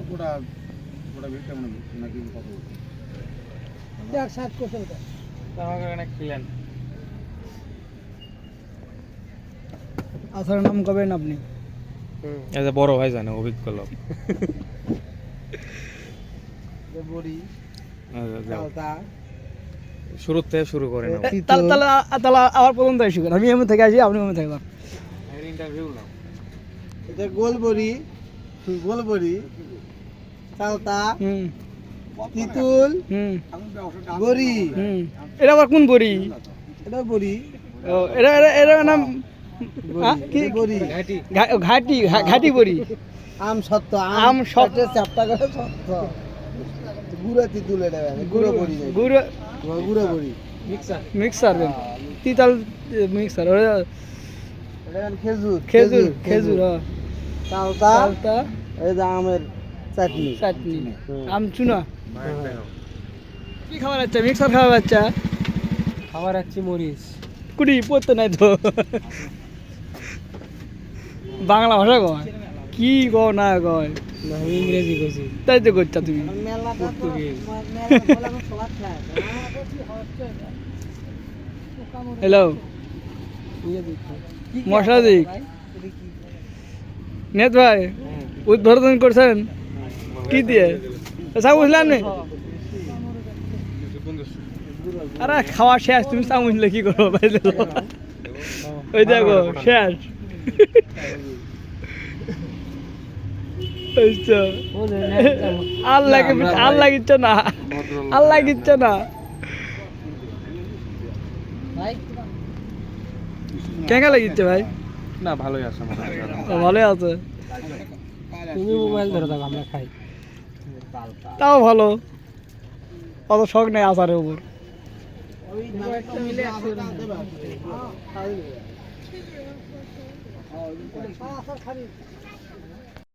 গোটা গোটা ভিড়টা মানে নাকি কত দেখ 60 কোসেল কা আমাকে এখানে খেলেন আসার নাম কবেন আপনি এটা বড় ভাই জানে অভিজ্ঞ লোক বড়ি যাও চালতা শুরু থেকে শুরু করে না তাহলে তাহলে তাহলে আবার প্রথম থেকে শুরু আমি এমন থেকে আসি আপনি এমন থেকে যান ইন্টারভিউ নাও এটা গোলবড়ি চালতা হুম তিতুল হুম বড়ি এটা আবার কোন বড়ি এটা বড়ি ও এটা এটা এটা নাম কি বড়ি ঘাটি ঘাটি বড়ি আম সত্য আম সত্ত্ব। চাপটা করে সত্য গুড়া তিতুল এটা গুড়ো বড়ি গুড় গুড়ো বড়ি মিক্সার তিতাল মিক্সার ওরে এটা খেজুর খেজুর খেজুর হ্যাঁ চালতা চালতা এই যে আমের চাটনি চাটনি আম চুনা কি খাবার আচ্ছা মিক্সার খাওয়া বাচ্চা খাবার আছে মরিচ কুড়ি পড়তে নাই তো বাংলা ভাষা কয় কি ক না কয় না আমি ইংরেজি কইছি তাই তো করছা তুমি হ্যালো মশলা দিক নেত ভাই উদ্বোধন করছেন কি দিয়ে চা বুঝলেন নি আরে খাওয়া শেষ তুমি চা বুঝলে কি করবো ভাই ওই দেখো শেষ আল্লাহ কিচ্ছে না আল্লাহ কিচ্ছে না কেঙ্গা লাগিচ্ছে ভাই না ভালোই আছে ও, ভালোই আছে তুমি মোবাইল ধরে থাকো আমরা খাই তাও ভালো অত শখ নেই আচারের উপর